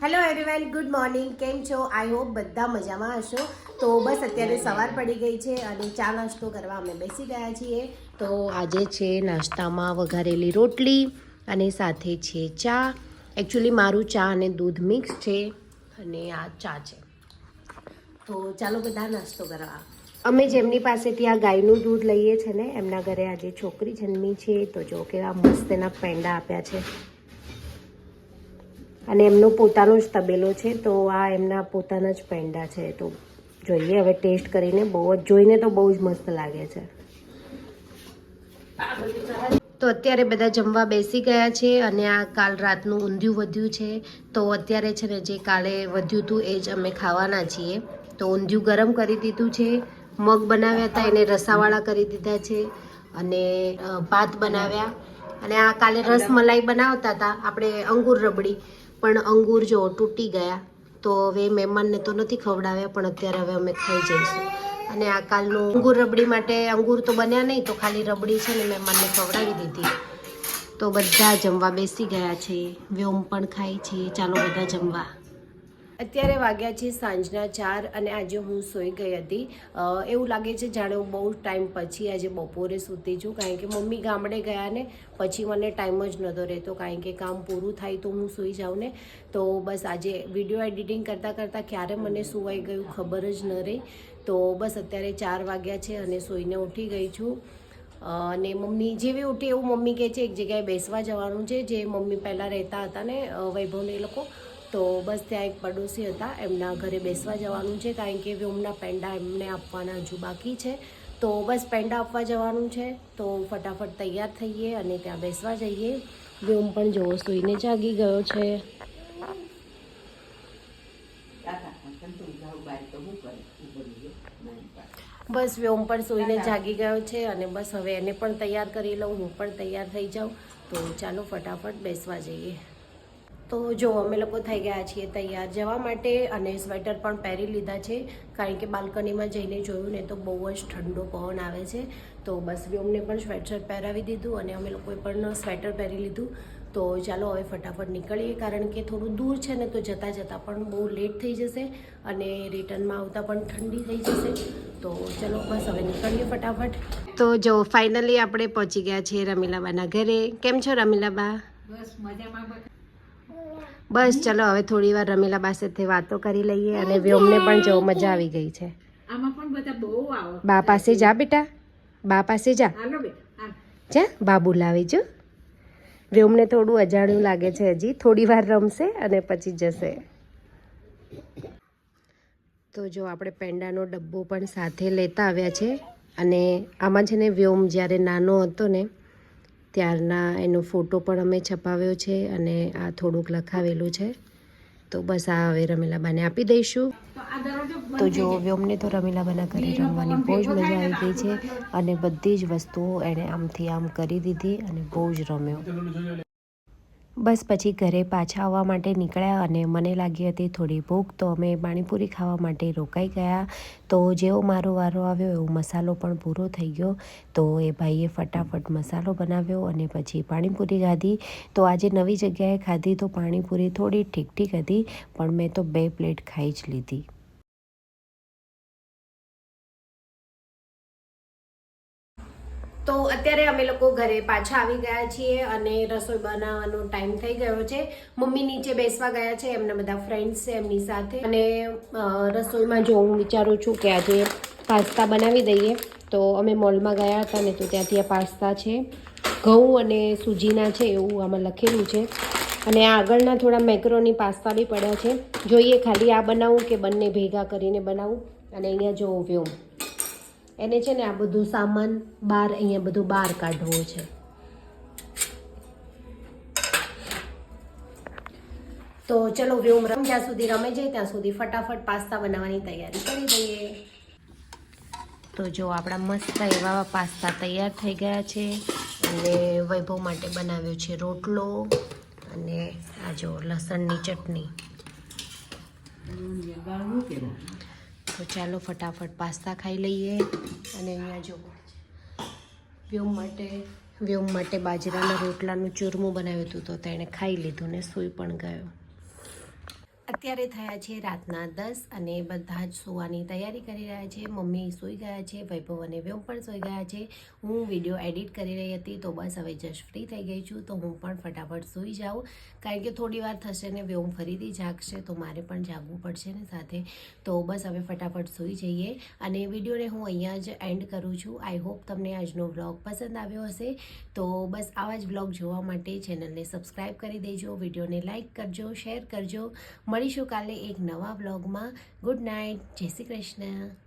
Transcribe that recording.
Hello everyone, good morning. કેમ છો? I hope બધા મજામાં હશો. તો બસ અત્યારે સવાર પડી ગઈ છે અને ચા નાસ્તો કરવા અમે બેસી ગયા છીએ. તો આજે છે નાસ્તામાં વઘારેલી રોટલી અને સાથે છે ચા. એકચ્યુઅલી મારું ચા અને દૂધ મિક્સ છે અને આ ચા છે. તો ચાલો બધા નાસ્તો કરવા. અમે જેમની પાસેથી આ ગાયનું દૂધ લઈએ છીએ ને, એમના ઘરે આજે છોકરી જન્મી છે. તો જો કેવા મસ્ત એના પેંડા આપ્યા છે અને એમનો પોતાનો જ તબેલો છે. તો આ એમના પોતાના જ પેંડા છે. તો જોઈએ હવે ટેસ્ટ કરીને. જોઈને તો બહુ જ મસ્ત લાગે છે. તો અત્યારે બધા જમવા બેસી ગયા છે અને આ કાલ રાતનું ઊંધિયું વધ્યું છે. તો અત્યારે છે ને જે કાલે વધ્યું હતું એ જ અમે ખાવાના છીએ. તો ઊંધિયું ગરમ કરી દીધું છે, મગ બનાવ્યા હતા એને રસાવાળા કરી દીધા છે અને ભાત બનાવ્યા. અને આ કાલે રસમલાઈ બનાવતા હતા આપણે, અંગૂર રબડી, પણ અંગૂર જો તૂટી ગયા. તો હવે મહેમાનને તો નથી ખવડાવ્યા, પણ અત્યારે હવે અમે ખાઈ જઈશું. અને આ કાલનું અંગૂર રબડી માટે અંગૂર તો બન્યા નહીં, તો ખાલી રબડી છે ને મહેમાનને ખવડાવી દીધી. તો બધા જમવા બેસી ગયા છે. વ્યોમ પણ ખાય છે. ચાલો બધા જમવા. અત્યારે વાગ્યા છે સાંજના 4 અને આજે હું સૂઈ ગઈ હતી. એવું લાગે છે જાણે હું બહુ ટાઈમ પછી આજે બપોરે સૂતી છું, કારણ કે મમ્મી ગામડે ગયા ને પછી મને ટાઈમ જ નહોતો રહેતો, કારણ કે કામ પૂરું થાય તો હું સૂઈ જાઉં ને. તો બસ આજે વિડીયો એડિટિંગ કરતાં કરતાં ક્યારે મને સૂવાઈ ગયું ખબર જ ન રહી. તો બસ અત્યારે 4 વાગ્યા છે અને સૂઈને ઉઠી ગઈ છું. અને મમ્મી જેવી ઉઠી એવું મમ્મી કહે છે એક જગ્યાએ બેસવા જવાનું છે, જે મમ્મી પહેલાં રહેતા હતા ને વૈભવને એ લોકો. તો બસ ત્યાં એક પડોશી હતા, એમના ઘરે બેસવા જવાનું છે, કારણ કે વ્યોમના પેંડા એમને આપવાના હજુ બાકી છે. તો બસ પેંડા આપવા જવાનું છે. તો ફટાફટ તૈયાર થઈએ અને ત્યાં બેસવા જઈએ. વ્યોમ પણ જોવો સૂઈને જાગી ગયો છે. બસ વ્યોમ પણ સૂઈને જાગી ગયો છે અને બસ હવે એને પણ તૈયાર કરી લઉં, હું પણ તૈયાર થઈ જાઉં. તો ચાલો ફટાફટ બેસવા જઈએ. તો જો અમે લોકો થઈ ગયા છીએ તૈયાર જવા માટે અને સ્વેટર પણ પહેરી લીધા છે, કારણ કે બાલ્કનીમાં જઈને જોયું ને તો બહુ જ ઠંડો પવન આવે છે. તો બસ વ્યોમને પણ સ્વેટર પહેરાવી દીધું અને અમે લોકોએ પણ સ્વેટર પહેરી લીધું. તો ચાલો હવે ફટાફટ નીકળીએ, કારણ કે થોડું દૂર છે ને તો જતાં જતાં પણ બહુ લેટ થઈ જશે અને રિટર્નમાં આવતા પણ ઠંડી થઈ જશે. તો ચલો બસ હવે નીકળીએ ફટાફટ. તો જો ફાઇનલી આપણે પહોંચી ગયા છીએ રમીલાબાના ઘરે. કેમ છો રમીલાબા? બસ મજામાં. બસ ચલો હવે થોડી વાર રમીલાબા સાથે વાતો કરી લઈએ. અને વ્યોમને પણ જો મજા આવી ગઈ છે. આમાં પણ બધા બહુ આવો. બા પાસે જા બેટા, બા પાસે જા. હાલો બેટા, જા બા બોલાવી જો. વ્યોમને થોડું અજાણ્યું લાગે છે, હજી થોડી વાર રમશે અને પછી જશે. તો જો આપણે પેંડાનો ડબ્બો પણ સાથે લેતા આવ્યા છે. અને આમાં છે ને વ્યોમ જ્યારે નાનો હતો ને ત્યારના એનો ફોટો પણ અમે છપાવ્યો છે અને આ થોડુંક લખાવેલું છે. તો બસ આ હવે રમીલાબાને આપી દઈશું. તો જો વ્યોમને તો રમીલાબાના ઘરે રમવાની બહુ જ મજા આવી ગઈ છે અને બધી જ વસ્તુઓ એણે આમથી આમ કરી દીધી અને બહુ જ રમ્યો. બસ પછી ઘરે પાછા આવવા માટે નીકળ્યા અને મને લાગી હતી થોડી ભૂખ, તો અમે પાણીપુરી ખાવા માટે રોકાઈ ગયા. તો જેવો મારો વારો આવ્યો એવો મસાલો પણ પૂરો થઈ ગયો. તો એ ભાઈએ ફટાફટ મસાલો બનાવ્યો અને પછી પાણીપુરી ખાધી. તો આજે નવી જગ્યાએ ખાધી તો પાણીપુરી થોડી ઠીક ઠીક હતી, પણ મેં તો 2 પ્લેટ ખાઈ જ લીધી. તો અત્યારે અમે લોકો ઘરે પાછા આવી ગયા છીએ અને રસોઈ બનાવવાનો ટાઈમ થઈ ગયો છે. મમ્મી નીચે બેસવા ગયા છે, એમના બધા ફ્રેન્ડ્સ છે એમની સાથે. અને રસોઈમાં જો હું વિચારું છું કે આજે પાસ્તા બનાવી દઈએ. તો અમે મોલમાં ગયા હતા ને તો ત્યાંથી આ પાસ્તા છે, ઘઉં અને સૂજીના છે એવું આમાં લખેલું છે. અને આ આગળના થોડા મેક્રોની પાસ્તા બી પડ્યા છે. જોઈએ ખાલી આ બનાવું કે બંને ભેગા કરીને બનાવું. અને અહીંયા જો વ્યોમ, એને છે ને આ બધું સામાન બહાર, અહીંયા બધું બહાર કાઢવો છે. તો ચલો વ્યોમ જ્યાં સુધી રમે છે ત્યાં સુધી ફટાફટ પાસ્તા બનાવવાની તૈયારી કરી દઈએ. તો જો આપણા મસ્ત એવા પાસ્તા તૈયાર થઈ ગયા છે. અને વૈભવ માટે બનાવ્યો છે રોટલો અને આ જો લસણની ચટણી. તો ચાલો ફટાફટ પાસ્તા ખાઈ લઈએ. અને અહીંયા જો વ્યોમ માટે બાજરાના રોટલાનું ચૂરમું બનાવ્યું હતું, તો તેણે ખાઈ લીધું ને સૂઈ પણ ગયો. અત્યારે થયા છે રાતના 10 અને બધા જ સુવાની તૈયારી કરી રહ્યા છે. મમ્મી સૂઈ ગયા છે, વૈભવ અને વ્યોમ પણ સૂઈ ગયા છે. હું વિડીયો એડિટ કરી રહી હતી તો બસ હવે જસ્ટ ફ્રી થઈ ગઈ છું, તો હું પણ ફટાફટ સૂઈ જાઉં, કારણ કે થોડી વાર થશે ને વ્યોમ ફરીથી જાગશે તો મારે પણ જાગવું પડશે ને સાથે. તો બસ હવે ફટાફટ સૂઈ જઈએ અને વિડીયોને હું અહીંયા જ એન્ડ કરું છું. આઈ હોપ તમને આજનો વ્લોગ પસંદ આવ્યો હશે. તો બસ આવા જ વ્લોગ જોવા માટે ચેનલને સબસ્ક્રાઈબ કરી દેજો, વિડીયોને લાઇક કરજો, શેર કરજો. મળીશું કાલે એક નવા વ્લોગમાં. ગુડ નાઇટ, જય શ્રી કૃષ્ણ.